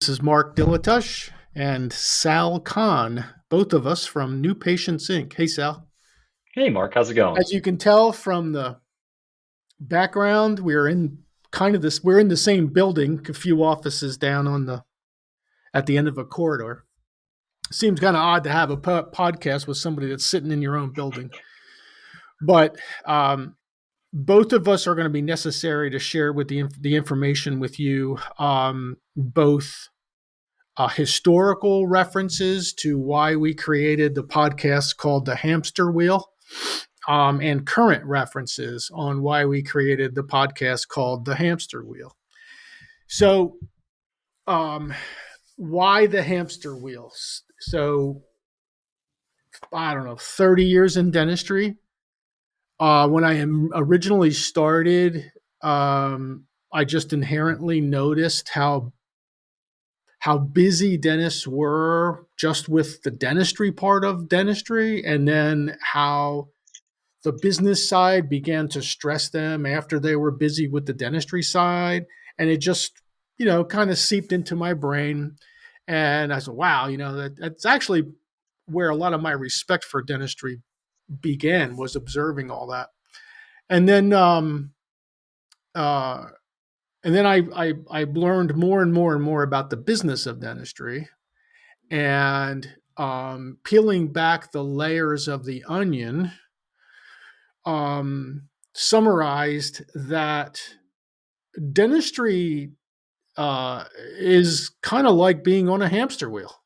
This is Mark Dilatush and Sal Khan, both of us from New Patients Inc. Hey, Sal. Hey, Mark, how's it going? As you can tell from the background, we're in we're in the same building, a few offices down at the end of a corridor. Seems kind of odd to have a podcast with somebody that's sitting in your own building, but both of us are going to be necessary to share with the information with you, both historical references to why we created the podcast called The Hamster Wheel, and current references on why we created the podcast called The Hamster Wheel. So, why the hamster wheel? So, I don't know, 30 years in dentistry. When I originally started, I just inherently noticed how busy dentists were just with the dentistry part of dentistry, and then how the business side began to stress them after they were busy with the dentistry side. And it just, kind of seeped into my brain. And I said, wow, that's actually where a lot of my respect for dentistry began, was observing all that. And then, uh, I learned more and more and more about the business of dentistry, and peeling back the layers of the onion, summarized that dentistry is kind of like being on a hamster wheel,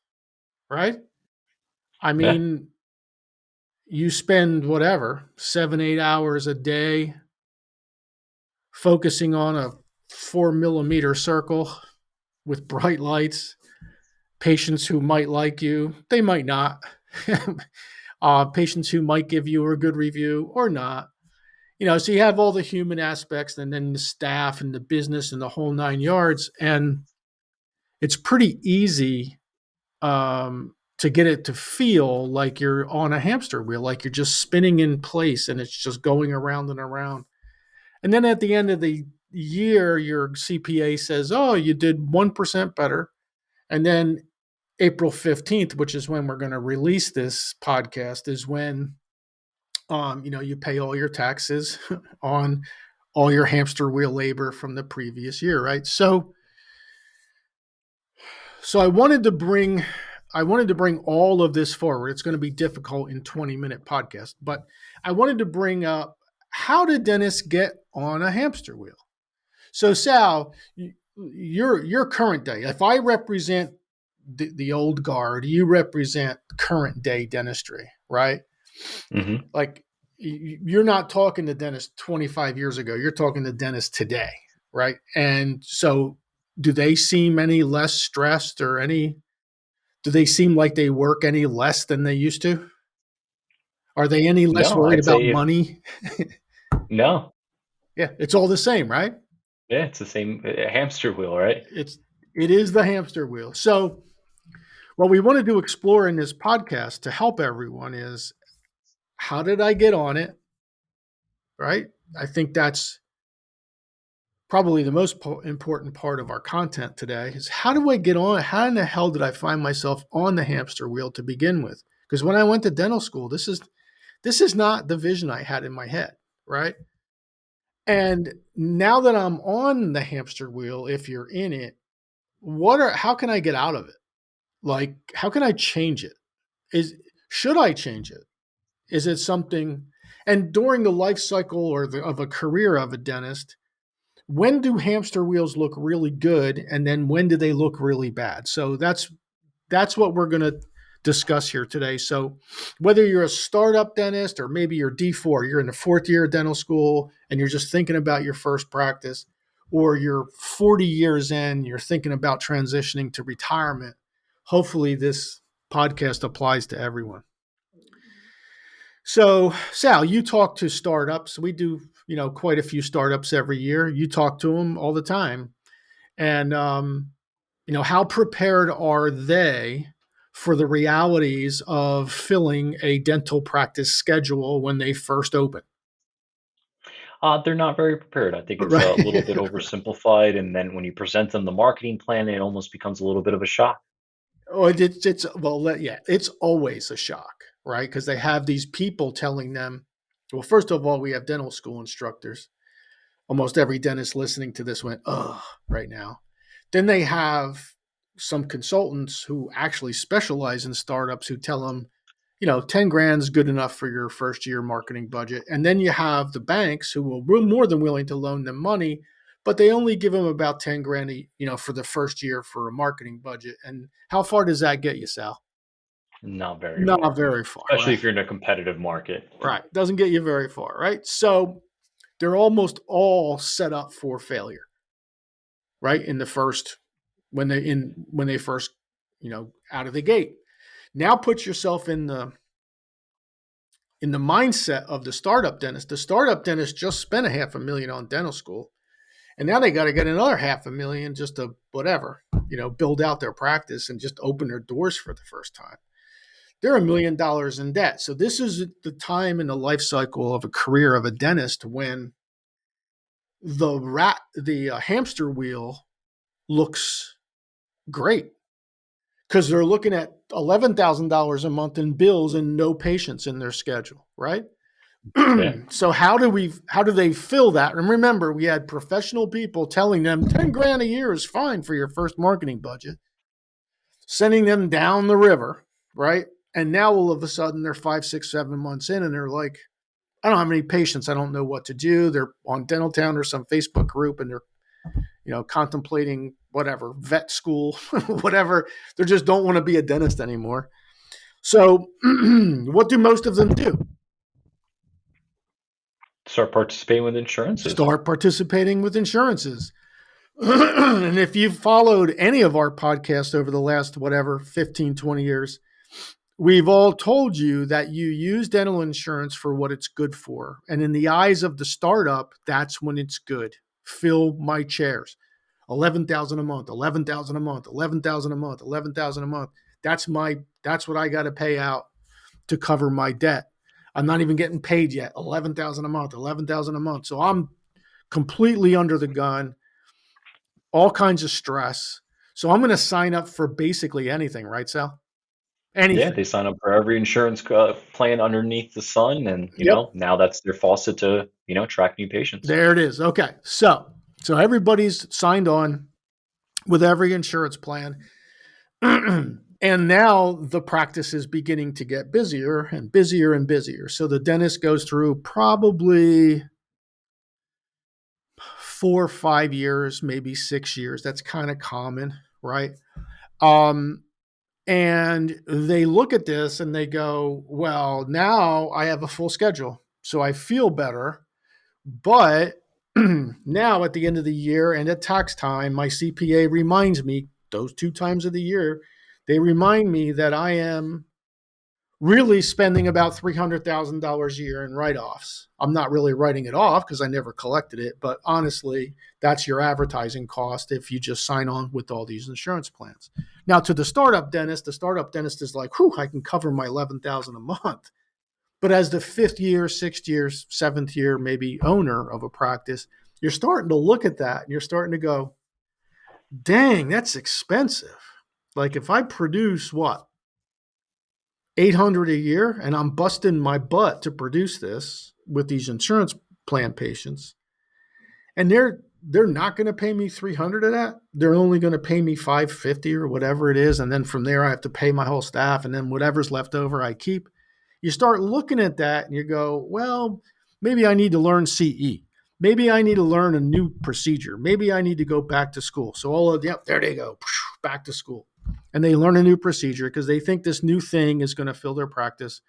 right? I Yeah, mean, you spend whatever 7-8 hours a day focusing on a 4 millimeter circle with bright lights, patients who might like you, they might not. Patients who might give you a good review or not. So you have all the human aspects, and then the staff and the business and the whole 9 yards. And it's pretty easy to get it to feel like you're on a hamster wheel, like you're just spinning in place and it's just going around and around. And then at the end of the year, your CPA says, oh, you did 1% better. And then April 15th, which is when we're going to release this podcast, is when you pay all your taxes on all your hamster wheel labor from the previous year, right? So I wanted to bring all of this forward. It's going to be difficult in 20-minute podcast, but I wanted to bring up, how did dentists get on a hamster wheel? So Sal, your current day. If I represent the old guard, you represent current day dentistry, right? hmm Like, you're not talking to dentists 25 years ago. You're talking to dentists today, right? And so, do they seem any less stressed, or do they seem like they work any less than they used to? Are they any less No, worried I'd about say money? no. Yeah, it's all the same, right? Yeah, it's the same hamster wheel, right? It is the hamster wheel. So, what we wanted to explore in this podcast to help everyone is, how did I get on it? Right? I think that's probably the most important part of our content today, is, how do I get on? How in the hell did I find myself on the hamster wheel to begin with? Because when I went to dental school, this is not the vision I had in my head, right? And now that I'm on the hamster wheel, if you're in it, how can I get out of it? Like, how can I change it? Should I change it? Is it something? And during the life cycle of a career of a dentist, when do hamster wheels look really good, and then when do they look really bad? So that's what we're going to discuss here today. So whether you're a startup dentist, or maybe you're D4, you're in the fourth year of dental school and you're just thinking about your first practice, or you're 40 years in, you're thinking about transitioning to retirement, hopefully this podcast applies to everyone. So, Sal, you talk to startups. We do, quite a few startups every year. You talk to them all the time. And, how prepared are they for the realities of filling a dental practice schedule when they first open? They're not very prepared. I think it's a Right. little bit oversimplified, and then when you present them the marketing plan, it almost becomes a little bit of a shock. Oh, it's well, yeah, it's always a shock, right? Because they have these people telling them, well, first of all, we have dental school instructors. Almost every dentist listening to this went, ugh, right now. Then they have some consultants who actually specialize in startups who tell them, 10 grand is good enough for your first year marketing budget. And then you have the banks who will be more than willing to loan them money, but they only give them about 10 grand, for the first year for a marketing budget. And how far does that get you, Sal? Not very Not far, very far, especially right? if you're in a competitive market. Right. Doesn't get you very far, right? So they're almost all set up for failure, right? In the first, when they first, out of the gate. Now put yourself in the mindset of the startup dentist. The startup dentist just spent $500,000 on dental school, and now they got to get another $500,000 just to whatever, build out their practice and just open their doors for the first time. They're $1,000,000 in debt. So this is the time in the life cycle of a career of a dentist when the hamster wheel looks great because they're looking at $11,000 a month in bills and no patients in their schedule, right? Yeah. So how do they fill that? And remember, we had professional people telling them 10 grand a year is fine for your first marketing budget, sending them down the river, right? And now all of a sudden they're 5, 6, 7 months in and they're like, I don't have any patients. I don't know what to do. They're on Dental Town or some Facebook group and they're, contemplating whatever, vet school, whatever. They just don't want to be a dentist anymore. So what do most of them do? Start participating with insurances. Start participating with insurances. And if you've followed any of our podcasts over the last, 15, 20 years, we've all told you that you use dental insurance for what it's good for. And in the eyes of the startup, that's when it's good. Fill my chairs. 11,000 a month, 11,000 a month, 11,000 a month, 11,000 a month. That's what I got to pay out to cover my debt. I'm not even getting paid yet. 11,000 a month, 11,000 a month. So I'm completely under the gun, all kinds of stress. So I'm going to sign up for basically anything, right, Sal? Yeah, Anything. they sign up for every insurance plan underneath the sun, and Yep. now that's their faucet to track new patients. There it is. Okay. So everybody's signed on with every insurance plan. And now the practice is beginning to get busier and busier and busier. So the dentist goes through probably 4 or 5 years, maybe 6 years. That's kind of common, right? Um, and they look at this and they go, well, now I have a full schedule. So I feel better. But now at the end of the year and at tax time, my CPA reminds me those 2 times of the year, they remind me that I am really spending about $300,000 a year in write-offs. I'm not really writing it off because I never collected it, but honestly, that's your advertising cost if you just sign on with all these insurance plans. Now, to the startup dentist is like, whew, I can cover my $11,000 a month. But as the 5th year, 6th year, 7th year, maybe owner of a practice, you're starting to look at that and you're starting to go, dang, that's expensive. Like if I produce what, 800 a year and I'm busting my butt to produce this with these insurance plan patients, and they're not going to pay me 300 of that. They're only going to pay me 550 or whatever it is, and then from there I have to pay my whole staff, and then whatever's left over I keep. You start looking at that and you go, well, maybe I need to learn CE. Maybe I need to learn a new procedure. Maybe I need to go back to school. So all of, yep, there they go, back to school. And they learn a new procedure because they think this new thing is going to fill their practice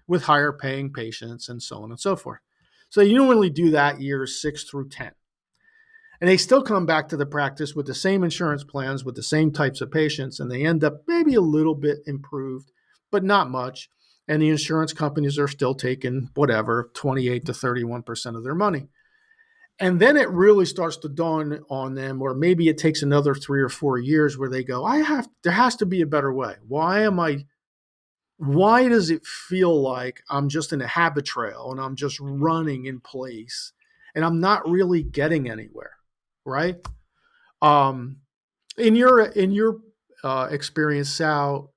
with higher paying patients and so on and so forth. So you don't really do that years 6 through 10. And they still come back to the practice with the same insurance plans, with the same types of patients, and they end up maybe a little bit improved, but not much. And the insurance companies are still taking whatever, 28 to 31% of their money. And then it really starts to dawn on them, or maybe it takes another 3 or 4 years where they go, there has to be a better way. Why does it feel like I'm just in a habit trail and I'm just running in place and I'm not really getting anywhere, right? Um, in your experience, Sal,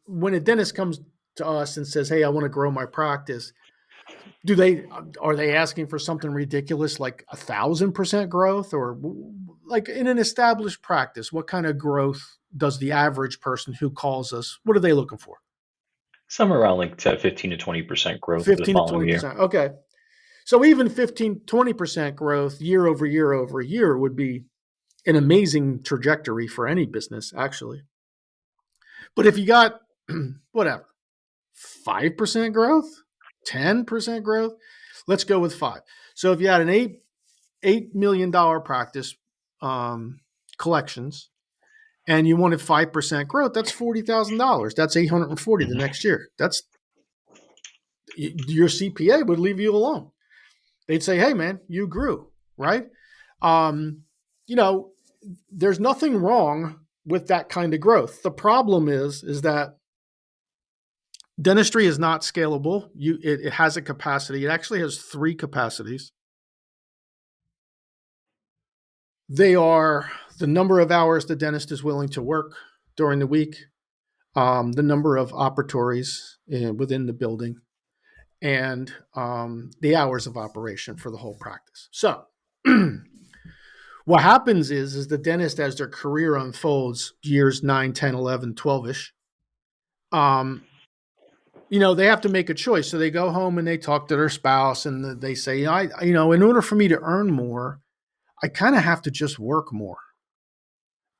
when a dentist comes to us and says, "Hey, I want to grow my practice," do they are they asking for something ridiculous like 1,000% growth, or like in an established practice, what kind of growth does the average person who calls us, what are they looking for? Somewhere around like 15 to 20% growth for the 15 to following year. 20%. Okay. So even 15, 20% growth year over year over year would be an amazing trajectory for any business, actually. But if you got whatever, 5% growth, 10% growth, let's go with five. So if you had an $8 million practice, collections, and you wanted 5% growth, that's $40,000. That's 840 the next year. That's your CPA would leave you alone. They'd say, "Hey, man, you grew, right?" Um, you know, there's nothing wrong with that kind of growth. The problem is that dentistry is not scalable. It has a capacity. It actually has three capacities. They are the number of hours the dentist is willing to work during the week, the number of operatories within the building, and the hours of operation for the whole practice. So what happens is the dentist, as their career unfolds, years 9, 10, 11, 12-ish, they have to make a choice. So they go home and they talk to their spouse and they say, in order for me to earn more, I kind of have to just work more.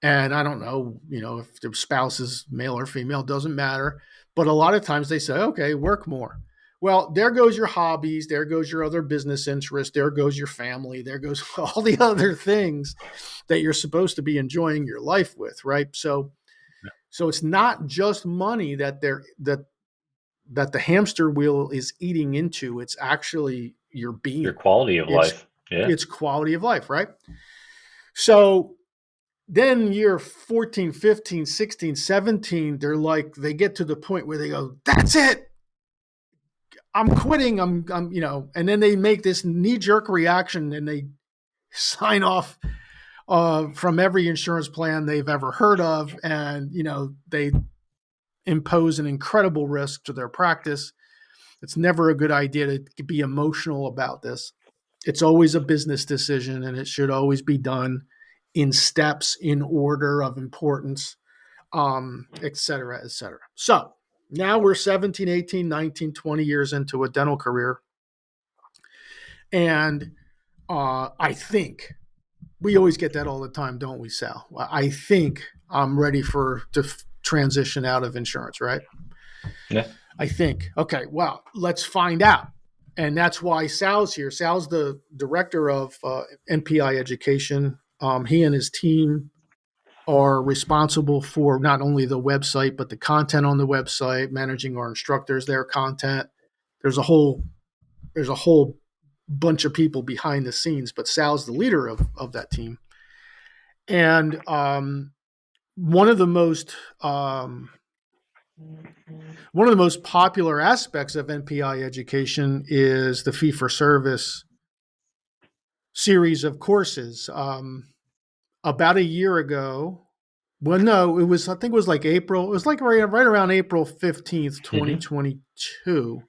And I don't know, if the spouse is male or female, doesn't matter. But a lot of times they say, okay, work more. Well, there goes your hobbies. There goes your other business interests. There goes your family. There goes all the other things that you're supposed to be enjoying your life with, right? So it's not just money that the hamster wheel is eating into. It's actually your being. Your quality of life. Yeah. It's quality of life, right? So then year 14, 15, 16, 17, they get to the point where they go, "That's it. I'm quitting. I'm and then they make this knee-jerk reaction and they sign off from every insurance plan they've ever heard of. And, they impose an incredible risk to their practice. It's never a good idea to be emotional about this. It's always a business decision, and it should always be done in steps, in order of importance, et cetera, et cetera. So now we're 17, 18, 19, 20 years into a dental career. And I think we always get that all the time, don't we, Sal? I think I'm ready to transition out of insurance, right? Yeah. I think. Okay, well, let's find out. And that's why Sal's here. Sal's the director of NPI education. He and his team are responsible for not only the website, but the content on the website, managing our instructors, their content. There's a whole bunch of people behind the scenes, but Sal's the leader of that team. And one of the most popular aspects of NPI education is the fee-for-service series of courses. About a year ago, well, no, I think it was like April. It was like right around April 15th, 2022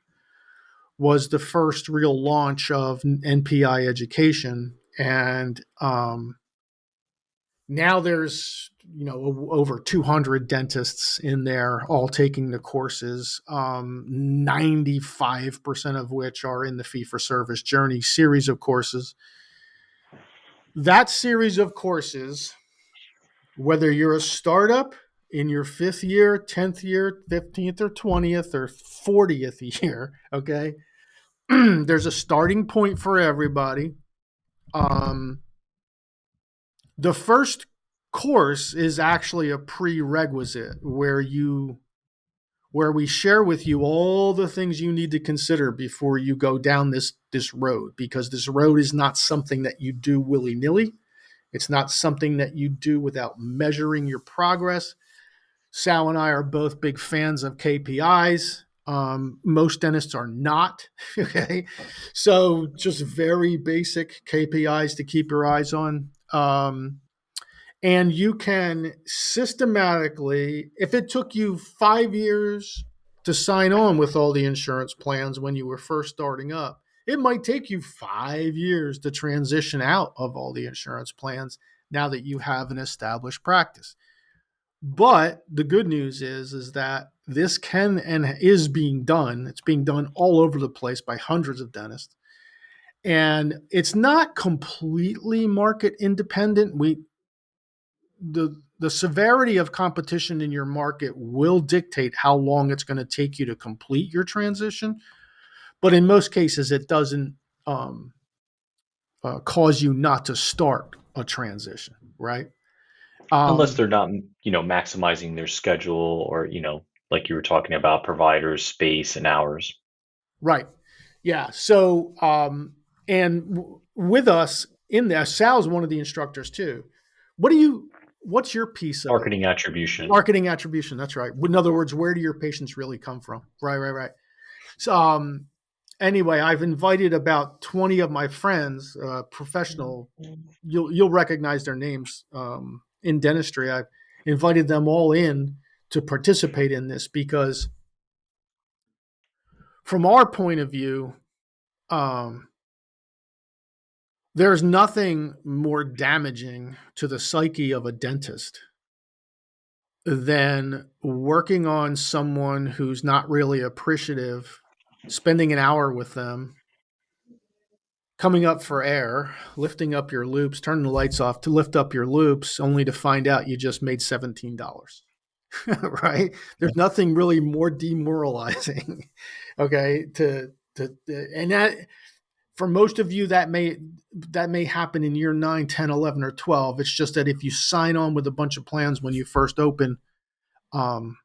was the first real launch of NPI education. And now there's, over 200 dentists in there all taking the courses, 95% of which are in the fee-for-service journey series of courses. That series of courses, whether you're a startup in your 5th year, 10th year, 15th or 20th or 40th year, okay, there's a starting point for everybody. The first course is actually a prerequisite where we share with you all the things you need to consider before you go down this road, because this road is not something that you do willy-nilly. It's not something that you do without measuring your progress. Sal and I are both big fans of KPIs. Most dentists are not. Okay. So just very basic KPIs to keep your eyes on. And you can systematically, if it took you 5 years to sign on with all the insurance plans when you were first starting up, it might take you 5 years to transition out of all the insurance plans now that you have an established practice. But the good news is that this can and is being done. It's being done all over the place by hundreds of dentists. And it's not completely market independent. The severity of competition in your market will dictate how long it's going to take you to complete your transition. But in most cases, it doesn't um, cause you not to start a transition, right? Unless Um, they're not, maximizing their schedule or, like you were talking about providers, space, and hours. right. Yeah. So, with us in there, Sal's one of the instructors too. What's your piece of it? Marketing attribution. Marketing attribution. That's right. In other words, where do your patients really come from? Right, right, right. So, anyway, I've invited about 20 of my friends, professional. You'll recognize their names in dentistry. I've invited them all in to participate in this because, from our point of view, um, there's nothing more damaging to the psyche of a dentist than working on someone who's not really appreciative, spending an hour with them, coming up for air, lifting up your loops, turning the lights off to lift up your loops, only to find out you just made $17. Right? There's nothing really more demoralizing. Okay, and that for most of you that may happen in year 9, 10, 11, or 12. It's just that if you sign on with a bunch of plans when you first open, um,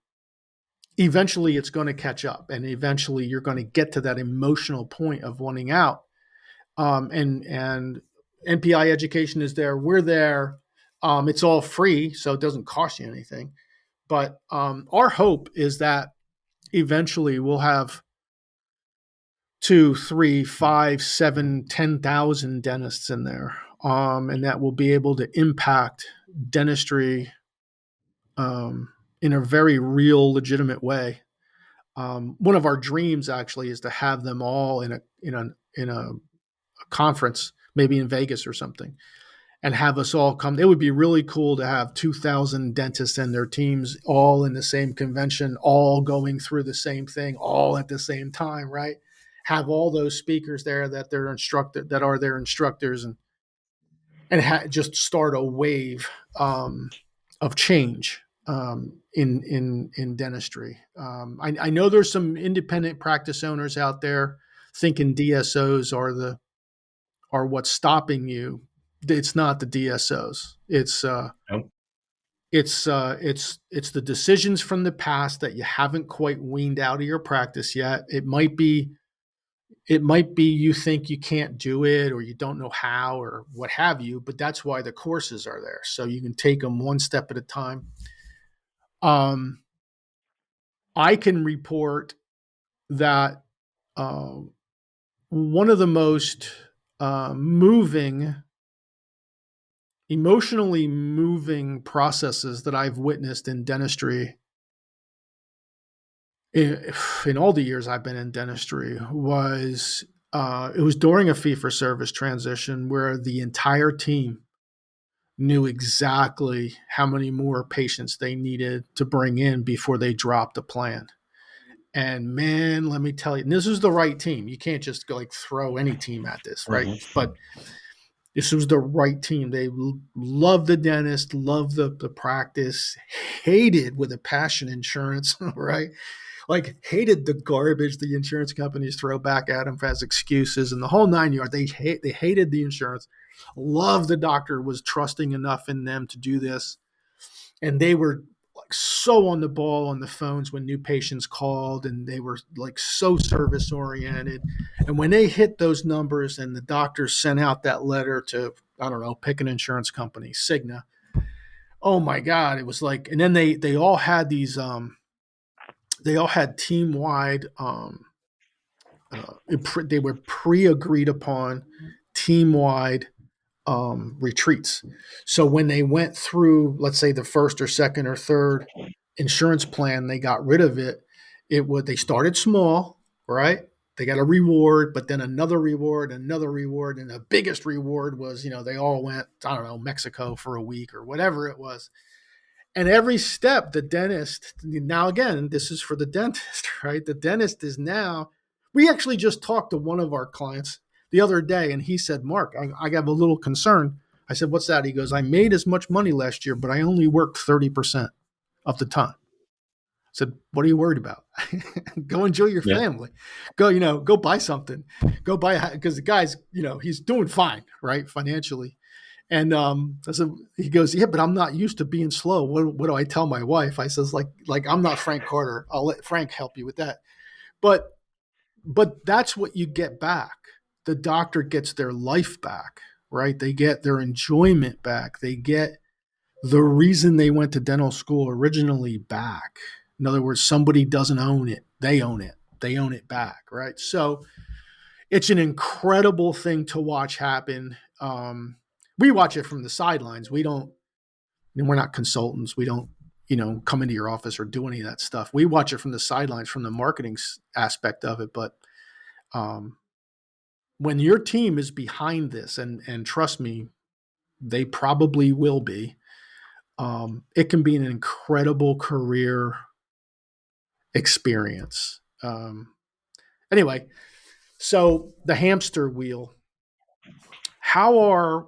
eventually it's going to catch up, and eventually you're going to get to that emotional point of wanting out. And NPI education is there. We're there. It's all free, so it doesn't cost you anything. But our hope is that eventually we'll have 2, 3, 5, 7, 10,000 dentists in there, and that will be able to impact dentistry in a very real, legitimate way. One of our dreams actually is to have them all in a conference, maybe in Vegas or something, and have us all come. It would be really cool to have 2,000 dentists and their teams all in the same convention, all going through the same thing, all at the same time, right? Have all those speakers there that are their instructors, and just start a wave of change in dentistry. I know there's some independent practice owners out there thinking DSOs are what's stopping you. It's not the DSOs. Nope. It's the decisions from the past that you haven't quite weaned out of your practice yet. It might be you think you can't do it, or you don't know how, or what have you, but that's why the courses are there. So you can take them one step at a time. Um, I can report that uh, one of the most moving, emotionally moving processes that I've witnessed in dentistry in all the years I've been in dentistry was it was during a fee for service transition where the entire team knew exactly how many more patients they needed to bring in before they dropped the plan. And man, let me tell you, and this is the right team. You can't just go like throw any team at this, right? Hmm. But this was the right team. They loved the dentist, loved the practice, hated with a passion insurance, right? Like hated the garbage the insurance companies throw back at them as excuses and the whole 9 yards. They hated the insurance. Loved the doctor, was trusting enough in them to do this, and they were like so on the ball on the phones when new patients called, and they were like so service oriented. And when they hit those numbers and the doctor sent out that letter to, I don't know, pick an insurance company, Cigna. Oh my God, it was like, and then they all had these They all had team wide. They were pre agreed upon team wide retreats. So when they went through, let's say the first or second or third insurance plan, they got rid of it. They started small, right? They got a reward, but then another reward, and the biggest reward was, they all went, I don't know, Mexico for a week or whatever it was. And every step, the dentist, now again, this is for the dentist, right? The dentist is now, we actually just talked to one of our clients the other day, and he said, Mark, I got a little concern. I said, what's that? He goes, I made as much money last year, but I only worked 30% of the time. I said, what are you worried about? Go enjoy your Yeah. family. Go buy something. Go buy, because the guy's, he's doing fine, right? Financially. And I said, he goes, yeah, but I'm not used to being slow. What do I tell my wife? I says, like I'm not Frank Carter. I'll let Frank help you with that. But that's what you get back. The doctor gets their life back, right? They get their enjoyment back. They get the reason they went to dental school originally back. In other words, somebody doesn't own it. They own it. They own it back, right? So it's an incredible thing to watch happen. We watch it from the sidelines. We're not consultants. We don't, come into your office or do any of that stuff. We watch it from the sidelines, from the marketing aspect of it. But when your team is behind this, and trust me, they probably will be, it can be an incredible career experience. Anyway, so the hamster wheel. How are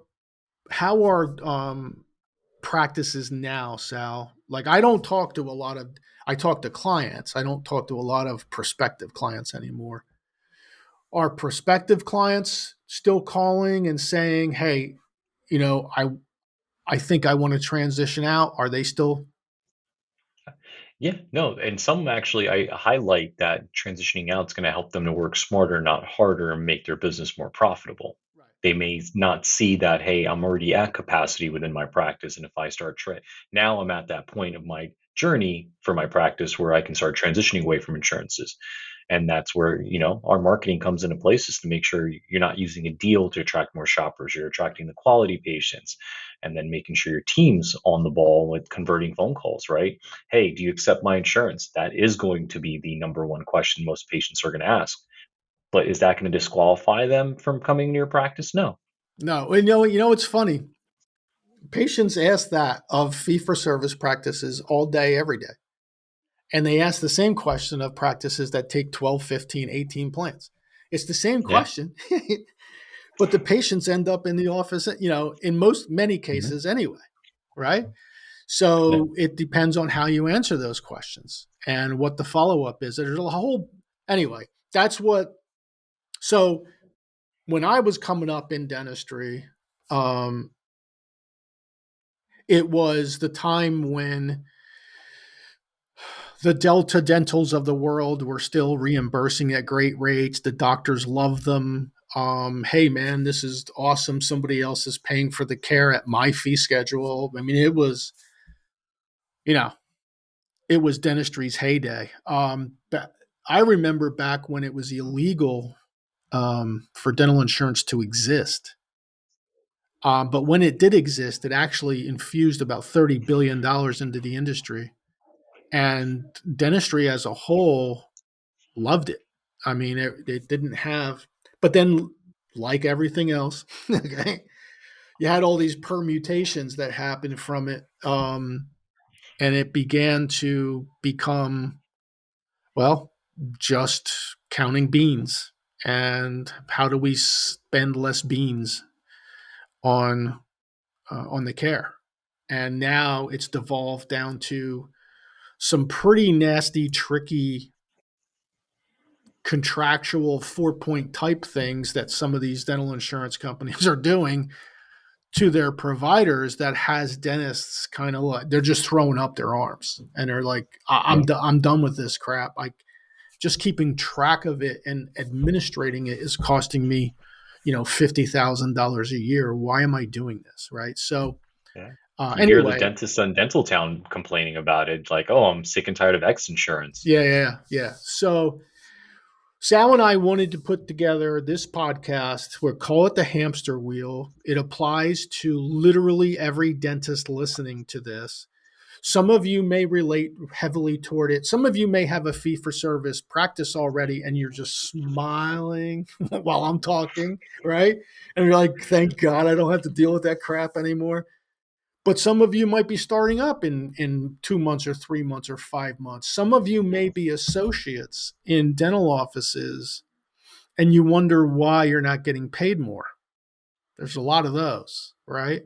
practices now, Sal? Like, I talk to clients. I don't talk to a lot of prospective clients anymore. Are prospective clients still calling and saying, hey, I think I want to transition out? Are they still? Yeah, no, and some actually I highlight that transitioning out is going to help them to work smarter, not harder, and make their business more profitable. Right. They may not see that, hey, I'm already at capacity within my practice, and if I start now I'm at that point of my journey for my practice where I can start transitioning away from insurances. And that's where, our marketing comes into place, is to make sure you're not using a deal to attract more shoppers, you're attracting the quality patients, and then making sure your team's on the ball with converting phone calls, right? Hey, do you accept my insurance? That is going to be the number one question most patients are going to ask. But is that going to disqualify them from coming to your practice? No. No. It's funny. Patients ask that of fee for service practices all day, every day. And they ask the same question of practices that take 12, 15, 18 plants. It's the same Yeah. question, but the patients end up in the office, in many Hmm. cases anyway, right? Yeah. So it depends on how you answer those questions and what the follow up is. There's a whole, anyway, so when I was coming up in dentistry, um, it was the time when the Delta Dentals of the world were still reimbursing at great rates. The doctors love them. Hey, man, this is awesome. Somebody else is paying for the care at my fee schedule. I mean, you know, it was dentistry's heyday. But I remember back when it was illegal for dental insurance to exist. But when it did exist, it actually infused about $30 billion into the industry. And dentistry as a whole loved it. I mean, it didn't have, but then, like everything else, okay, you had all these permutations that happened from it, and it began to become, well, just counting beans, and how do we spend less beans on the care? And now it's devolved down to some pretty nasty, tricky contractual 4-point type things that some of these dental insurance companies are doing to their providers, that has dentists kind of like, they're just throwing up their arms and they're like, Yeah. I'm done with this crap. Like, just keeping track of it and administrating it is costing me $50,000 a year. Why am I doing this? Right. So Yeah. You hear the Anyway, dentists on Dental Town complaining about it, like, "Oh, I'm sick and tired of X insurance." yeah. So Sal and I wanted to put together this podcast. We'll call it the Hamster Wheel. It applies to literally every dentist listening to this. Some of you may relate heavily toward it. Some of you may have a fee for service practice already and you're just smiling while I'm talking, right? And you're like, thank God I don't have to deal with that crap anymore. But some of you might be starting up in 2 months or 3 months or 5 months. Some of you may be associates in dental offices and you wonder why you're not getting paid more. There's a lot of those, right?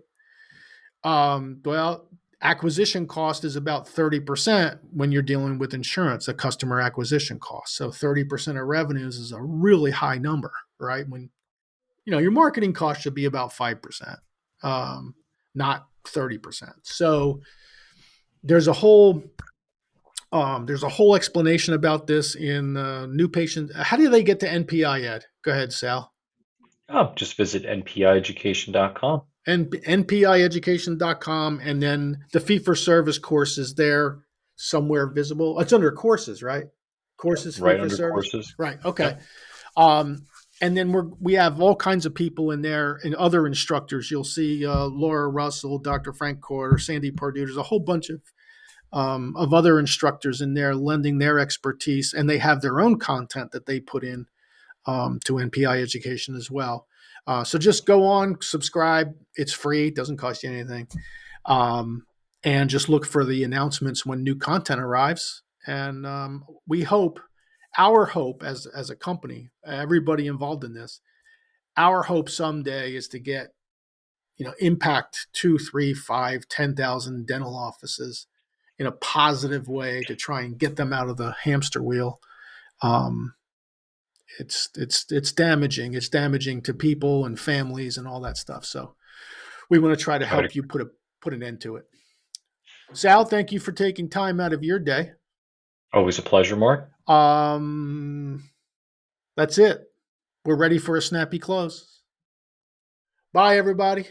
Well, acquisition cost is about 30% when you're dealing with insurance, a customer acquisition cost. So 30% of revenues is a really high number, right? When your marketing cost should be about 5%, not 30%. So there's a whole explanation about this in new patient. How do they get to NPI, Ed? Go ahead, Sal. Oh, just visit npieducation.com. And npieducation.com, and then the fee for service course is there somewhere visible. It's under courses, right? Yep, Courses fee right for under service. courses. Right. Okay. Yep. And then we have all kinds of people in there and other instructors. You'll see Laura Russell, Dr. Frank Corder, Sandy Pardue. There's a whole bunch of other instructors in there lending their expertise, and they have their own content that they put in to NPI Education as well. So just go on, subscribe. It's free. It doesn't cost you anything. And just look for the announcements when new content arrives. And we hope, our hope as a company, everybody involved in this, our hope someday is to get, impact 2, 3, 5, 10,000 dental offices in a positive way to try and get them out of the hamster wheel. It's damaging. It's damaging to people and families and all that stuff. So we want to try to help you put an end to it. Sal, thank you for taking time out of your day. Always a pleasure, Mark. That's it. We're ready for a snappy close. Bye, everybody.